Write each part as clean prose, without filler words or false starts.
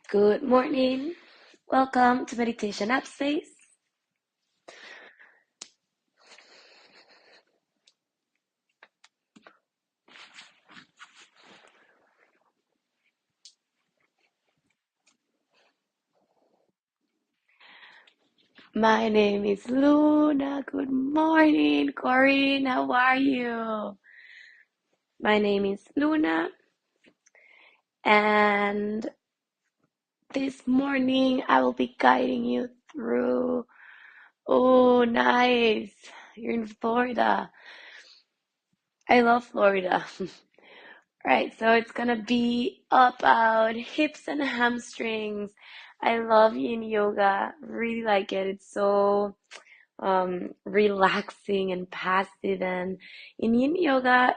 Good morning. Welcome to Meditation Upspace. My name is Luna. Good morning, Corinne. How are you? My name is Luna, and this morning I will be guiding you through. Oh, nice. You're in Florida. I love Florida. Right, so it's gonna be about hips and hamstrings. I love yin yoga. Really like it. It's so relaxing and passive. And in yin yoga,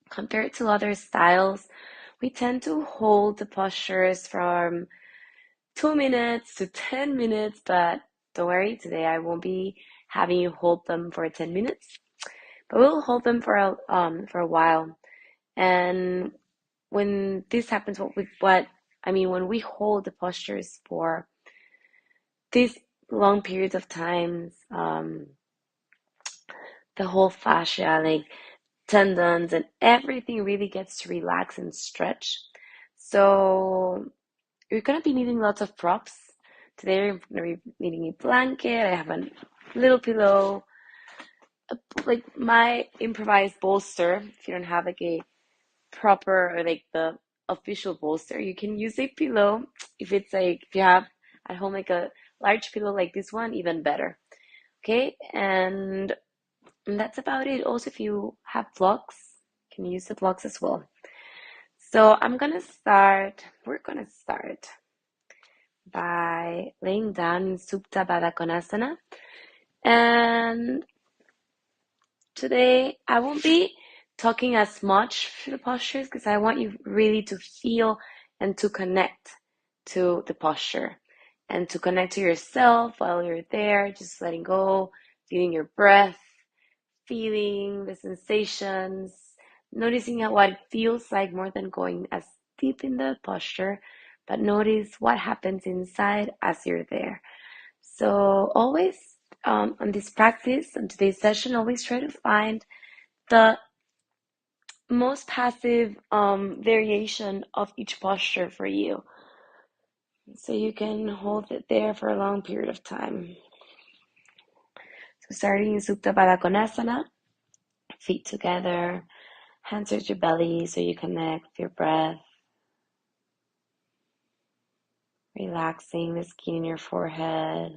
compared to other styles, we tend to hold the postures from 2 minutes to 10 minutes, but don't worry, today I won't be having you hold them for 10 minutes, but we'll hold them for a while. And when this happens, when we hold the postures for these long periods of times, the whole fascia, like tendons and everything really gets to relax and stretch. So you're gonna be needing lots of props. Today you're gonna be needing a blanket. I have a little pillow, like my improvised bolster. If you don't have like a proper or like the official bolster, you can use a pillow. If you have at home like a large pillow like this one, even better. Okay, and that's about it. Also, if you have blocks, you can use the blocks as well. So we're gonna start by laying down in Supta Baddha Konasana. And today I won't be talking as much for the postures because I want you really to feel and to connect to the posture and to connect to yourself while you're there, just letting go, feeling your breath, feeling the sensations, noticing what it feels like more than going as deep in the posture, but notice what happens inside as you're there. So always on this practice, on today's session, always try to find the most passive variation of each posture for you. So you can hold it there for a long period of time. So starting in Supta Baddha Konasana, feet together, hands at your belly so you connect with your breath, relaxing the skin in your forehead.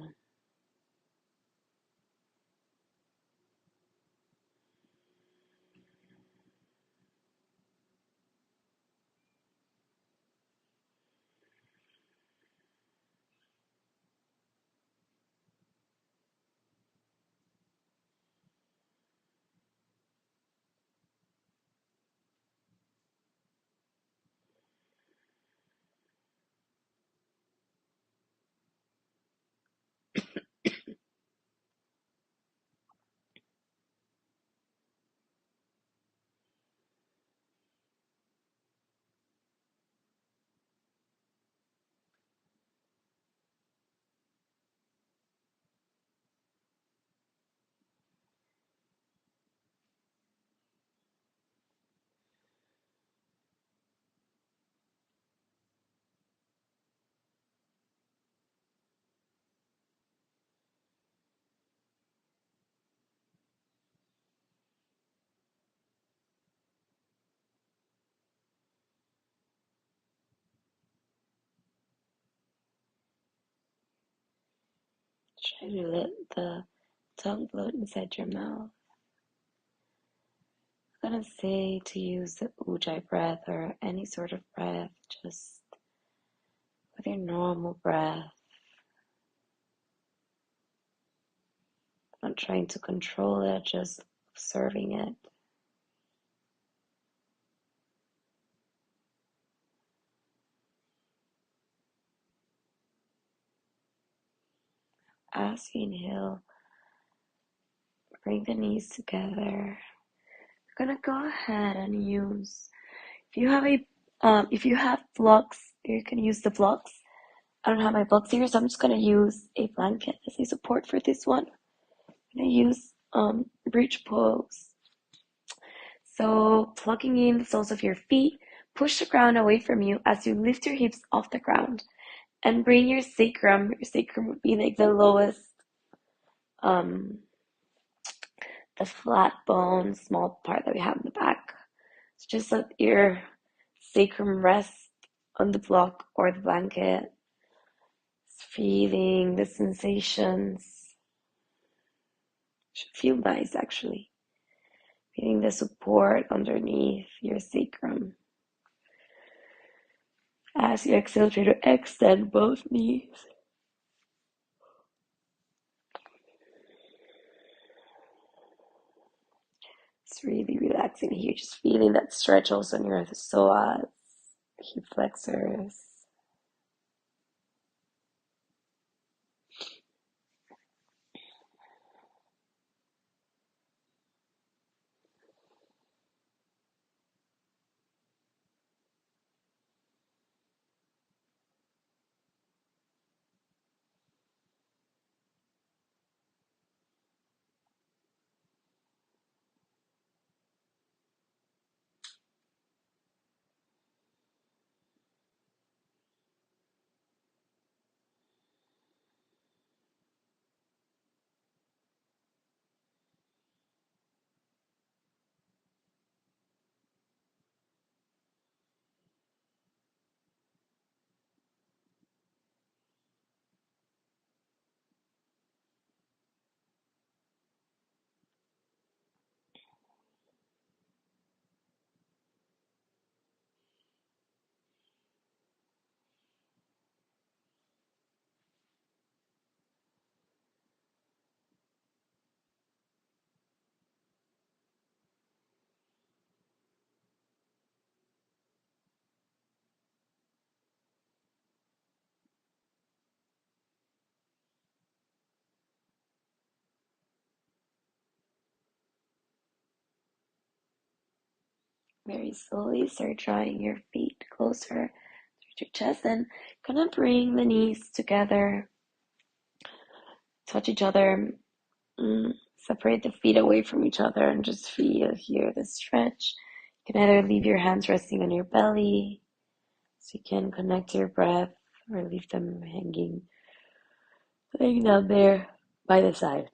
Try to let the tongue float inside your mouth. I'm gonna say to use the ujjayi breath or any sort of breath, just with your normal breath, not trying to control it, just observing it. As you inhale, bring the knees together. You're gonna go ahead and use, if you have blocks You can use the blocks. I don't have my blocks here, so I'm just gonna use a blanket as a support for this one. I'm gonna use bridge pose. So plugging in the soles of your feet, push the ground away from you as you lift your hips off the ground and bring your sacrum. Your sacrum would be like the lowest, um, the flat bone, small part that we have in the back. So just let your sacrum rest on the block or the blanket, feeling the sensations. Should feel nice actually. Feeling the support underneath your sacrum. As you exhale, try to extend both knees. It's really relaxing here, just feeling that stretch also in your psoas, hip flexors. Very slowly start drawing your feet closer to your chest and gonna bring the knees together, touch each other, separate the feet away from each other and just feel here the stretch. You can either leave your hands resting on your belly so you can connect to your breath or leave them hanging, laying down there by the side.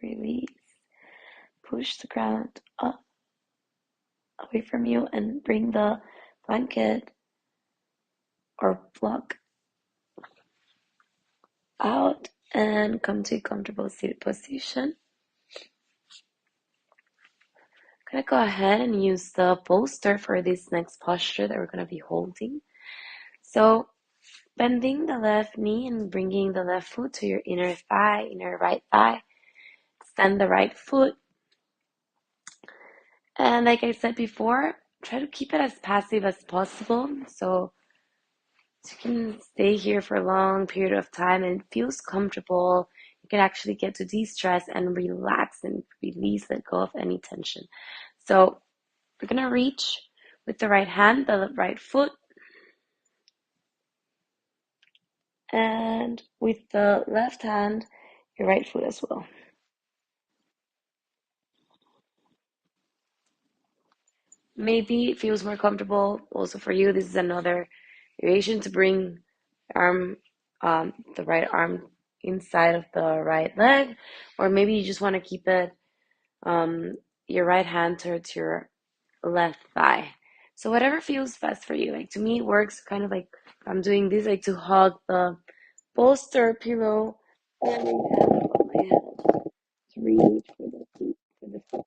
Release. Push the ground up away from you and bring the blanket or block out and come to a comfortable seated position. I'm gonna go ahead and use the bolster for this next posture that we're gonna be holding. So bending the left knee and bringing the left foot to your inner thigh, inner right thigh. Extend the right foot. And like I said before, try to keep it as passive as possible. So you can stay here for a long period of time and it feels comfortable. You can actually get to de-stress and relax and release, let go of any tension. So we're gonna reach with the right hand, the right foot, and with the left hand, your right foot as well. Maybe it feels more comfortable also for you. This is another variation to bring arm, the right arm inside of the right leg, or maybe you just want to keep it, your right hand towards your left thigh. So whatever feels best for you. Like to me, it works kind of like I'm doing this, like to hug the bolster pillow and on my head to reach for the feet, for the foot.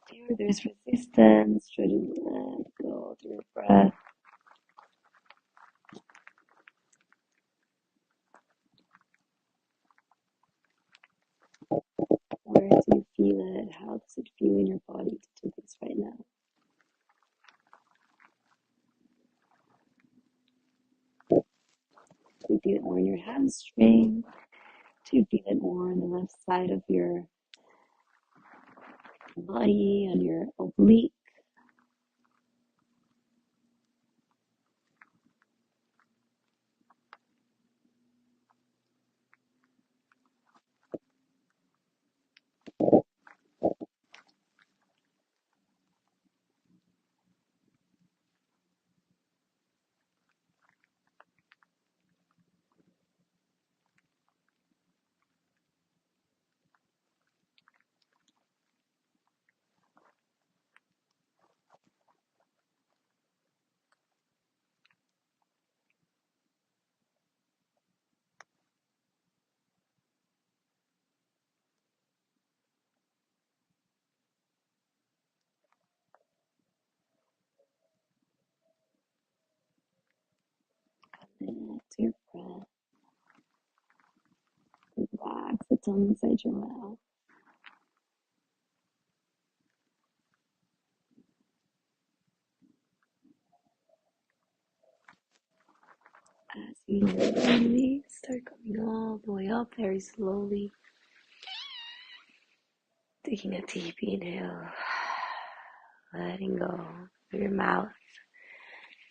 Here, there's resistance. Try to let go through your breath. Where do you feel it? How does it feel in your body to do this right now? Do you feel it more in your hamstring? Do you feel it more on the left side of your body, on your oblique? Connect to your breath. Relax the tongue inside your mouth. As you slowly start coming all the way up very slowly, taking a deep inhale, letting go through your mouth.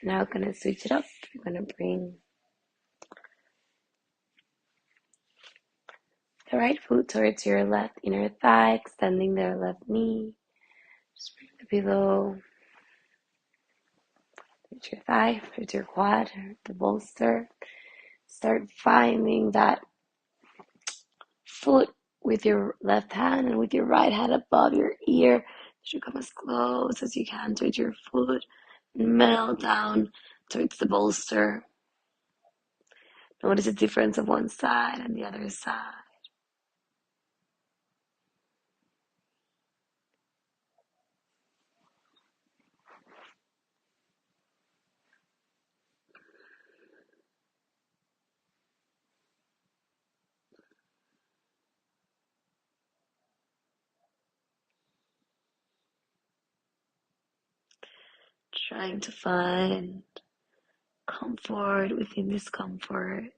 Now we're gonna switch it up. We're gonna bring the right foot towards your left inner thigh, extending the left knee. Just bring the pillow towards your thigh, towards your quad, the bolster. Start finding that foot with your left hand and with your right hand above your ear. You should come as close as you can towards your foot and melt down towards the bolster. Notice the difference of one side and the other side. Trying to find comfort within discomfort.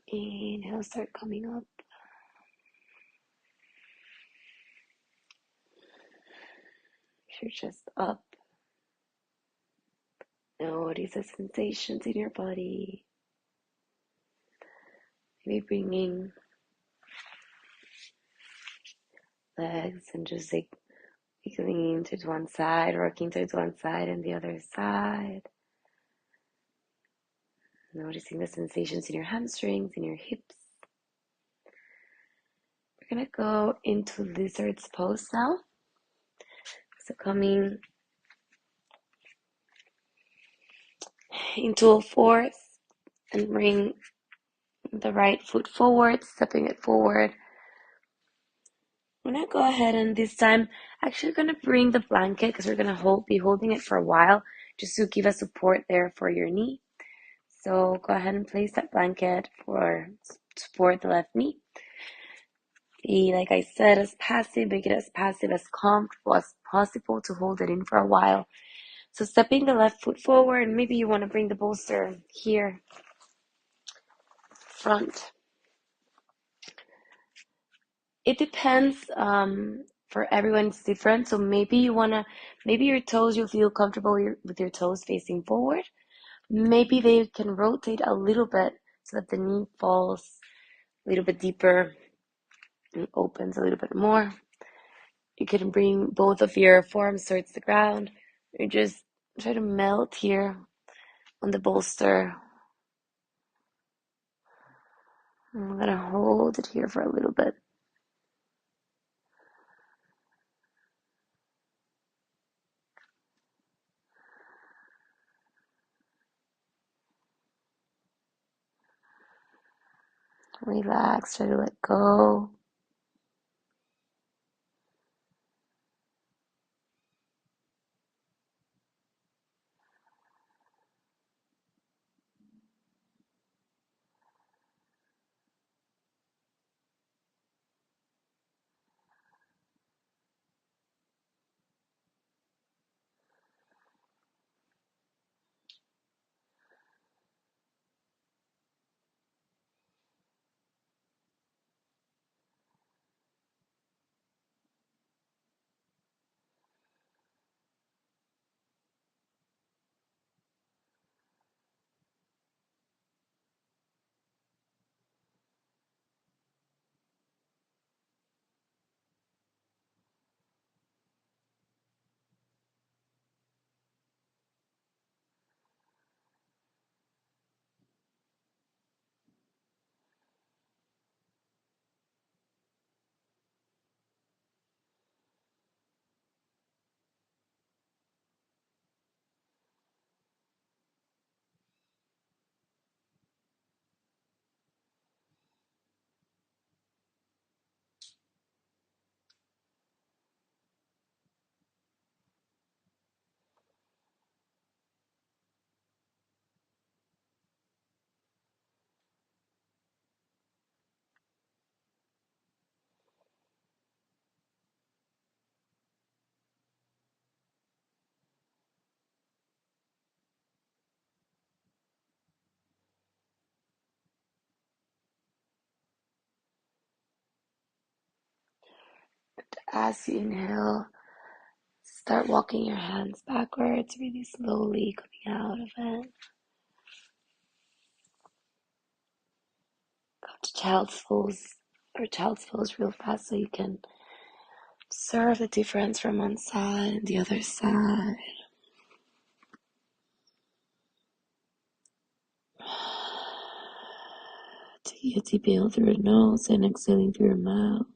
Inhale, start coming up. Your chest up. Notice the sensations in your body. Maybe bringing legs and just like wiggling to one side, rocking to one side and the other side. Noticing the sensations in your hamstrings, in your hips. We're going to go into lizard's pose now. So coming into a fourth and bring the right foot forward, stepping it forward. I'm going to go ahead and this time actually going to bring the blanket because we're going to be holding it for a while just to give a support there for your knee. So go ahead and place that blanket for support the left knee. Be, like I said, as passive, make it as passive, as comfortable as possible to hold it in for a while. So stepping the left foot forward, maybe you want to bring the bolster here, front. It depends, for everyone it's different. So maybe your toes, you'll feel comfortable with your toes facing forward. Maybe they can rotate a little bit so that the knee falls a little bit deeper and opens a little bit more. You can bring both of your forearms towards the ground. You just try to melt here on the bolster. I'm gonna hold it here for a little bit. Relax, try to let go. As you inhale, start walking your hands backwards really slowly, coming out of it. Go to child's pose real fast so you can observe the difference from one side and the other side. Take a deep inhale through your nose and exhaling through your mouth.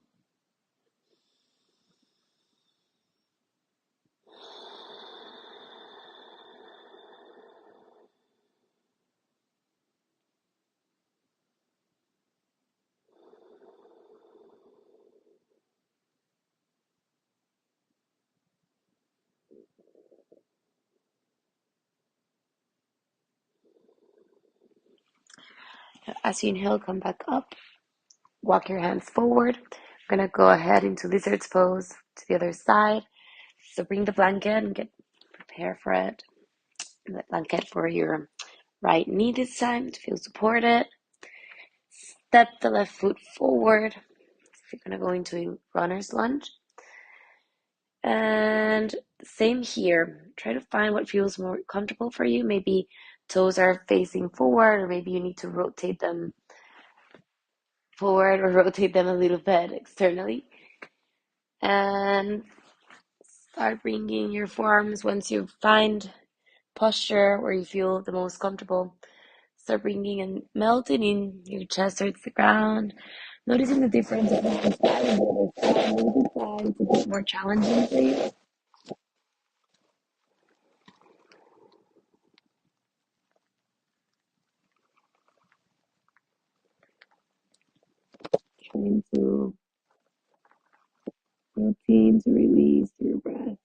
As you inhale, come back up. Walk your hands forward. I'm going to go ahead into lizard's pose to the other side. So bring the blanket and prepare for it. The blanket for your right knee this time to feel supported. Step the left foot forward if you're going to go into a runner's lunge. And same here. Try to find what feels more comfortable for you. Maybe toes are facing forward, or maybe you need to rotate them forward or rotate them a little bit externally. And start bringing your forearms once you find posture where you feel the most comfortable. Start bringing and melting in your chest towards the ground. Noticing the difference of one side and the other side. Maybe side is a bit more challenging for you. Trying to routine to release your breath.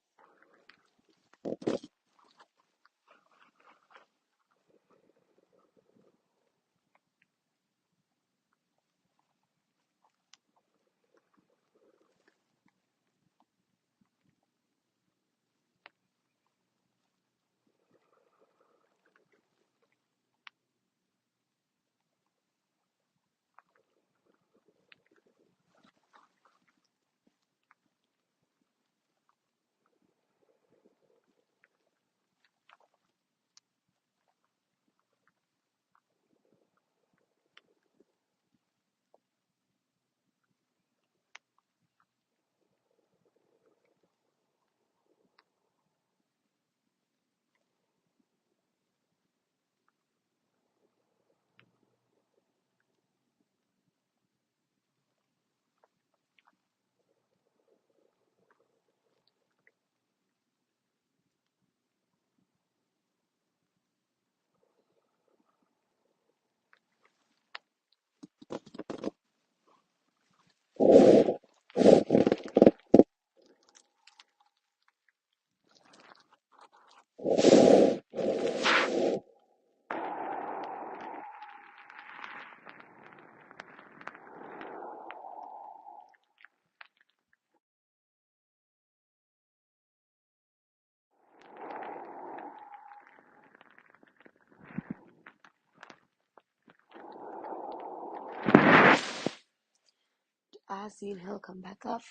As you inhale, come back up.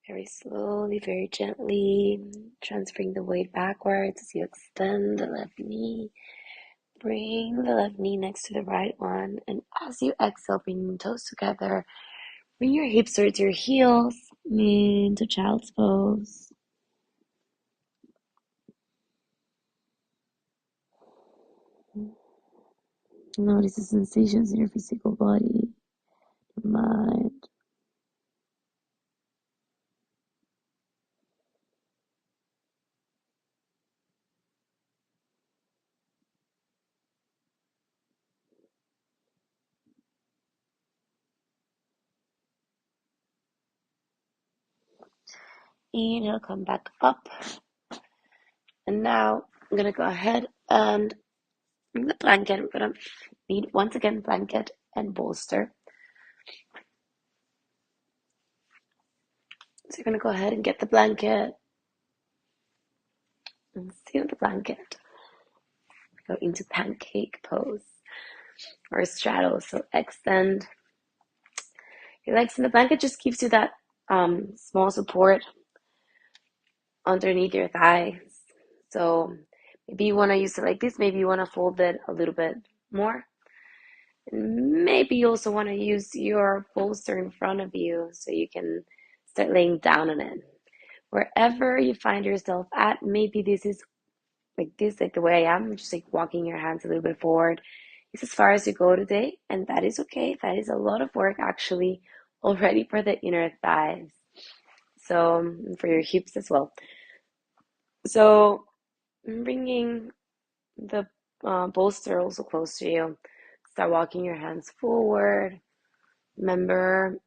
Very slowly, very gently, transferring the weight backwards as you extend the left knee. Bring the left knee next to the right one. And as you exhale, bring your toes together. Bring your hips towards your heels into child's pose. Notice the sensations in your physical body, your mind. Inhale, come back up. And now I'm going to go ahead and bring the blanket. We're going to need, once again, blanket and bolster. So you're going to go ahead and get the blanket and sit on the blanket. Go into pancake pose or straddle. So extend your legs in the blanket, just gives you that small support underneath your thighs. So maybe you want to use it like this. Maybe you want to fold it a little bit more. And maybe you also want to use your bolster in front of you so you can start laying down on it. Wherever you find yourself at, maybe this is like this, like the way I am, just like walking your hands a little bit forward. It's as far as you go today, and that is okay. That is a lot of work actually already for the inner thighs. So for your hips as well. So bringing the bolster also close to you. Start walking your hands forward. Remember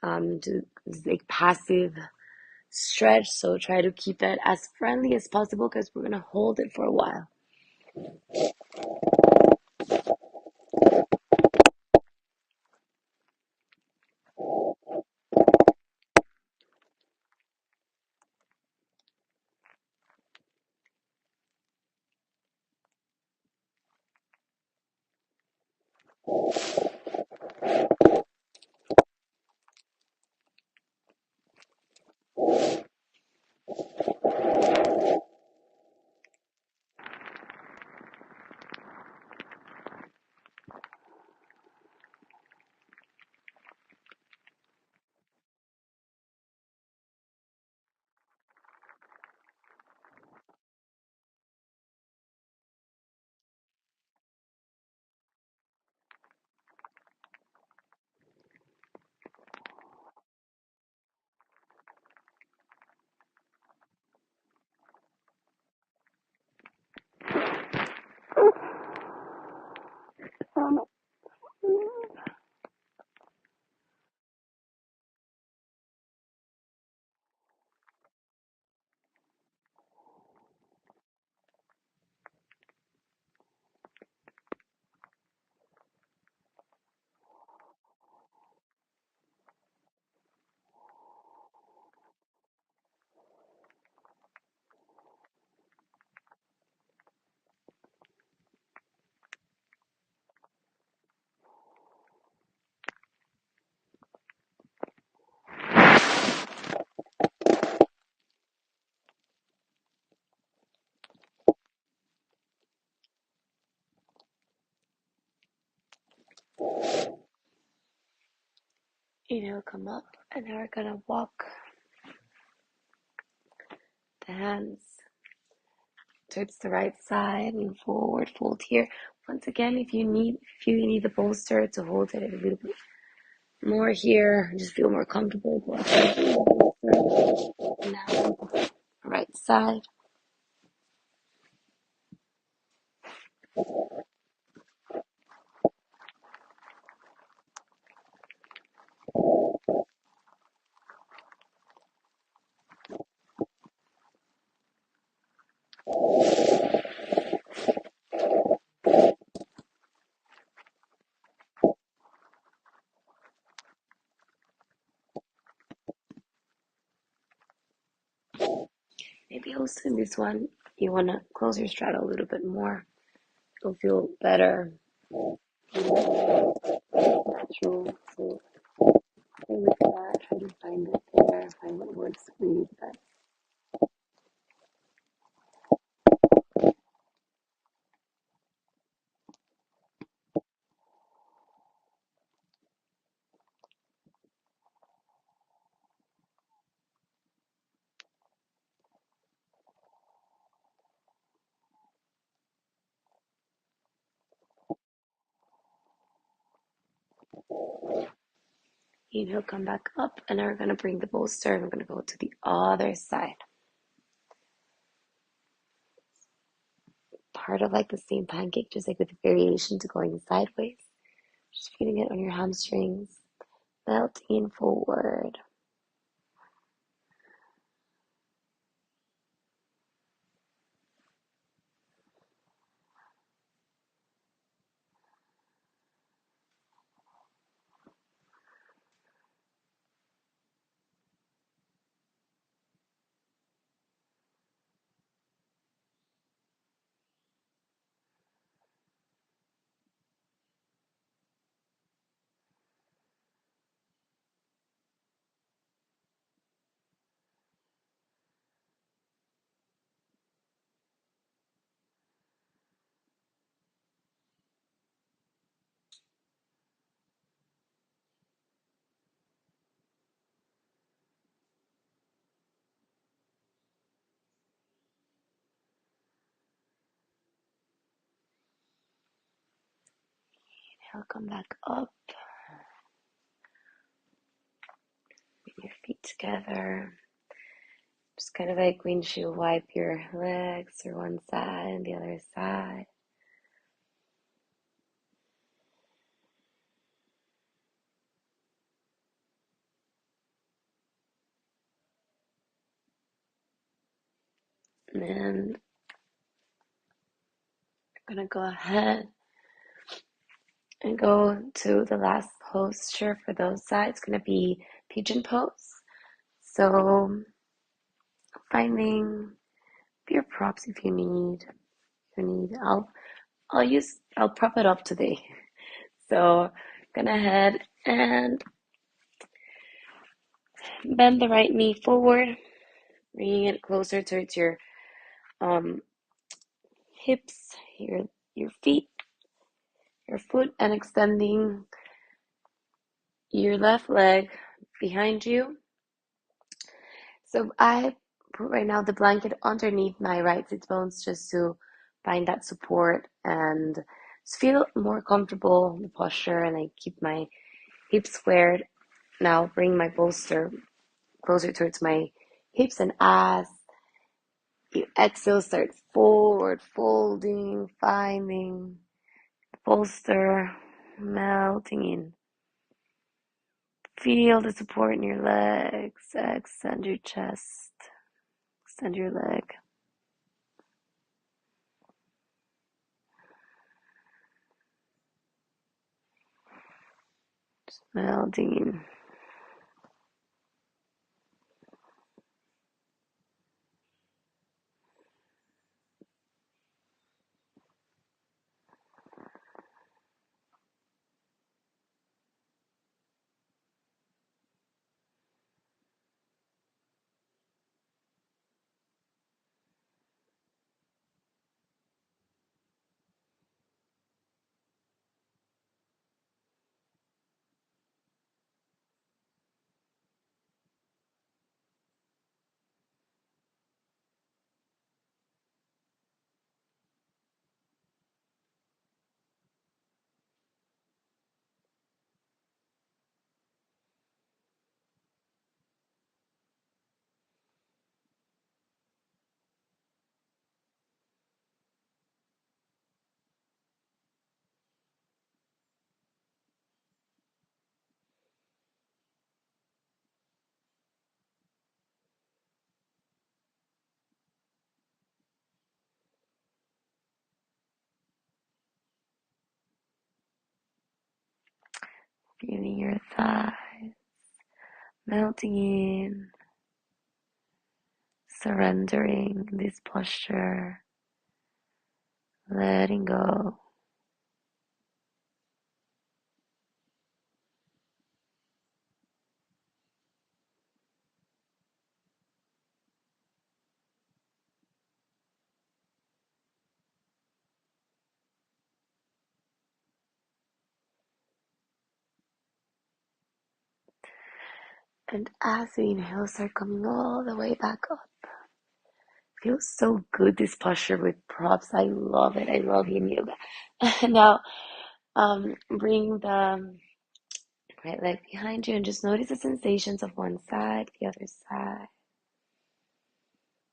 to like passive stretch. So try to keep it as friendly as possible because we're gonna hold it for a while. Inhale, come up, and now we're gonna walk the hands towards the right side and forward fold here. Once again, if you need the bolster to hold it a little bit more here, just feel more comfortable. Go ahead. Now, right side. Maybe also in this one, you want to close your straddle a little bit more. It'll feel better, natural. So play with that. Try to find it there. Find what works for you best. Inhale, come back up, and now we're going to bring the bolster, and we're going to go to the other side. Part of like the same pancake, just like with the variation to going sideways. Just feeling it on your hamstrings, melting forward. Inhale, come back up. Bring your feet together. Just kind of like windshield wipe your legs to one side and the other side. And then I'm going to go ahead and go to the last posture for those sides. It's going to be pigeon pose. So finding your props if you need. I'll prop it up today. So gonna head and bend the right knee forward, bringing it closer towards your um, hips, your feet, your foot, and extending your left leg behind you. So I put right now the blanket underneath my right sit bones just to find that support and just feel more comfortable in the posture, and I keep my hips squared. Now bring my bolster closer towards my hips, and as you exhale, start forward folding, finding the bolster melting in. Feel the support in your legs. Extend your chest, extend your leg. Just melting in. Feeling your thighs melting in, surrendering this posture, letting go. And as we inhale, start coming all the way back up. Feels so good, this posture with props. I love it. I love yin yoga. Now, bring the right leg behind you and just notice the sensations of one side, the other side.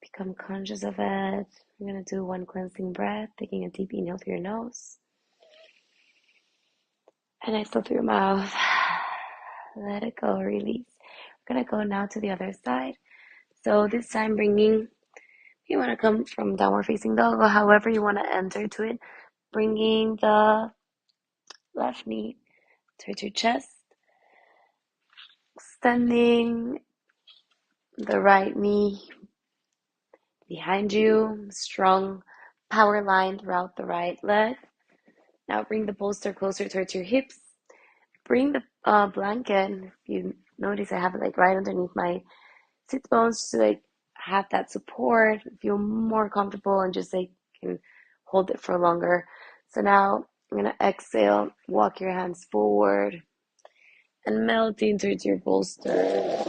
Become conscious of it. I'm going to do one cleansing breath, taking a deep inhale through your nose and exhale through your mouth. Let it go, release. We're going to go now to the other side. So this time you want to come from downward facing dog or however you want to enter to it, bringing the left knee towards your chest, extending the right knee behind you, strong power line throughout the right leg. Now bring the bolster closer towards your hips. Bring the blanket. If you notice, I have it like right underneath my sit bones to like have that support, feel more comfortable, and just like can hold it for longer. So now I'm gonna exhale, walk your hands forward, and melt into your bolster.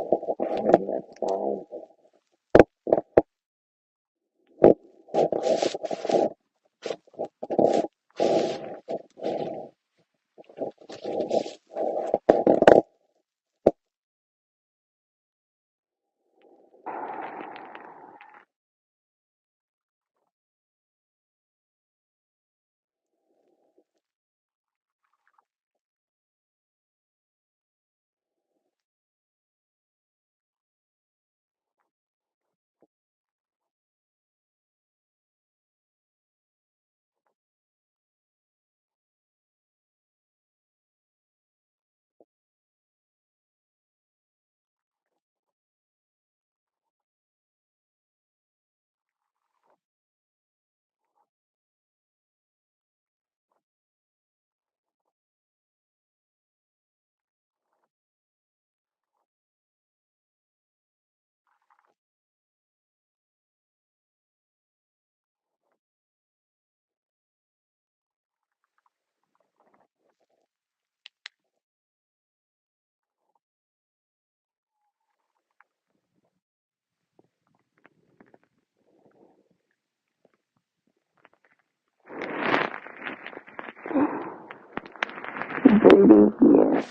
Breathing here.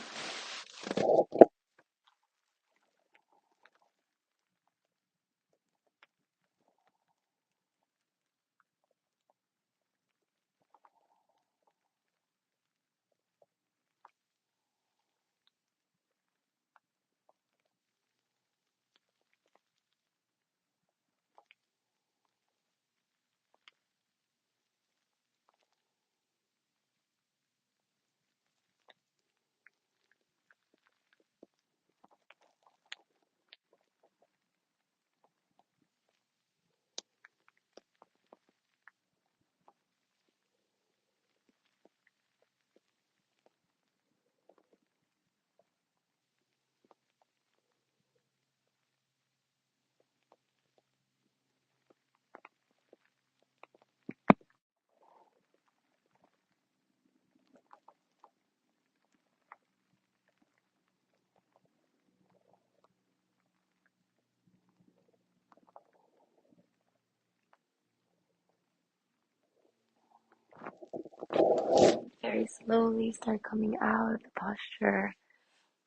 Very slowly start coming out of the posture,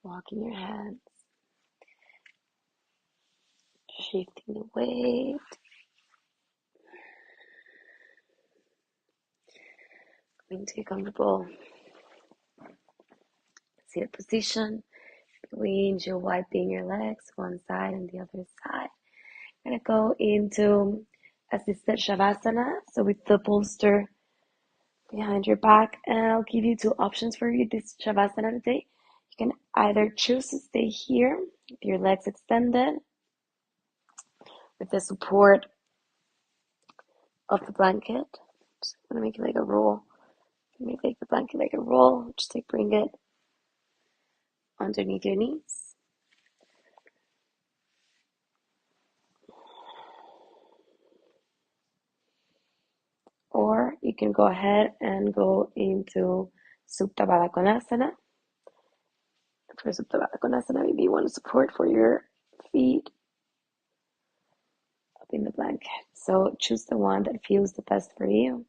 walking your hands, shifting the weight, coming to a comfortable seated position. Between you wiping your legs one side and the other side. I'm gonna go into assisted shavasana, so with the bolster behind your back, and I'll give you two options for you this shavasana today. You can either choose to stay here with your legs extended, with the support of the blanket. Just gonna make it like a roll. Make like the blanket like a roll. Just like bring it underneath your knees. Or you can go ahead and go into Supta Baddha Konasana. For Supta Baddha Konasana, maybe you want to support for your feet up in the blanket. So choose the one that feels the best for you.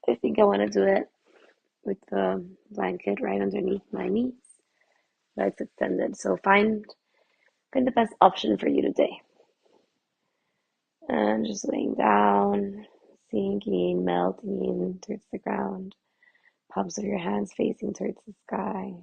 I think I want to do it with the blanket right underneath my knees, legs extended. So find the best option for you today. And just laying down, sinking, melting in towards the ground, palms of your hands facing towards the sky.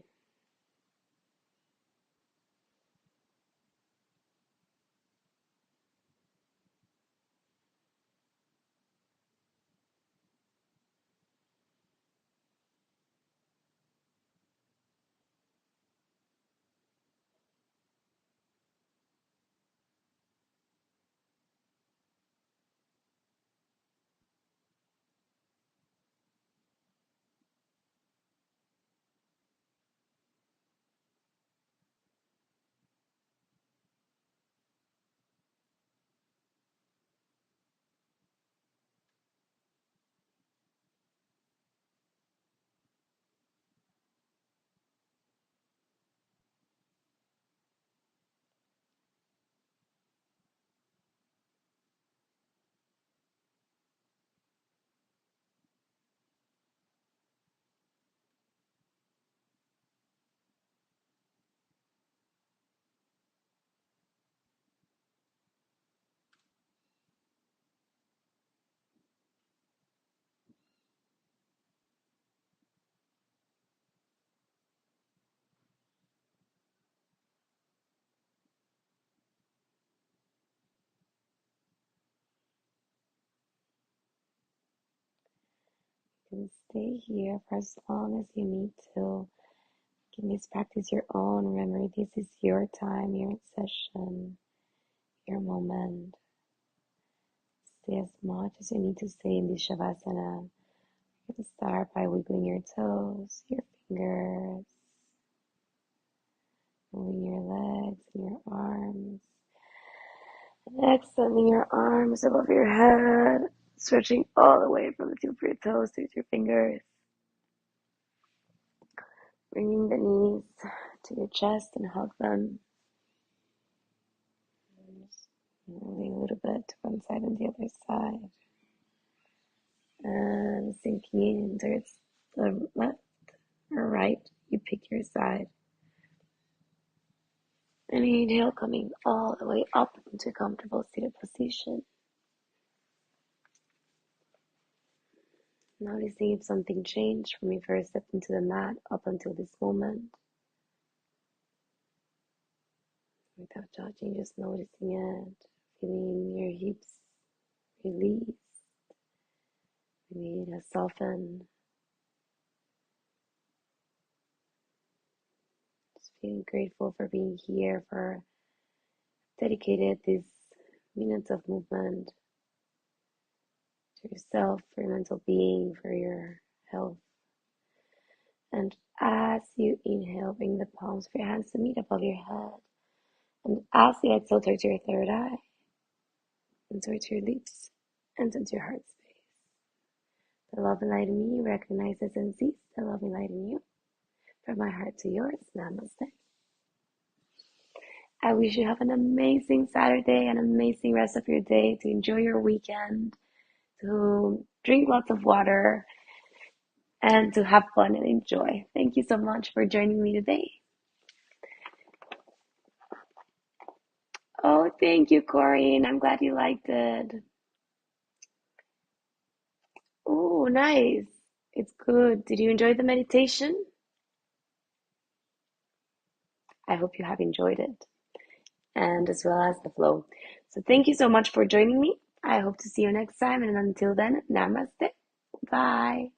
You can stay here for as long as you need to. You can just practice your own. Remember, this is your time, your session, your moment. Stay as much as you need to stay in this Shavasana. You're going to start by wiggling your toes, your fingers, moving your legs and your arms. And extending your arms above your head, stretching all the way from the tip of your toes to your fingers. Bringing the knees to your chest and hug them. Moving a little bit to one side and the other side. And sinking in towards the left or right. You pick your side. And inhale, coming all the way up into a comfortable seated position. Noticing if something changed from your first step into the mat up until this moment. Without judging, just noticing it. Feeling your hips release. Maybe to soften. Just feeling grateful for being here, for dedicated these minutes of movement to yourself, for your mental being, for your health. And as you inhale, bring the palms of your hands to meet above your head. And as you exhale towards your third eye, and towards your lips, and towards your heart space. The love and light in me recognizes and sees the love and light in you. From my heart to yours, namaste. I wish you have an amazing Saturday, an amazing rest of your day, to enjoy your weekend, to drink lots of water, and to have fun and enjoy. Thank you so much for joining me today. Oh, thank you, Corinne. I'm glad you liked it. Oh, nice. It's good. Did you enjoy the meditation? I hope you have enjoyed it, and as well as the flow. So thank you so much for joining me. I hope to see you next time, and until then, namaste. Bye.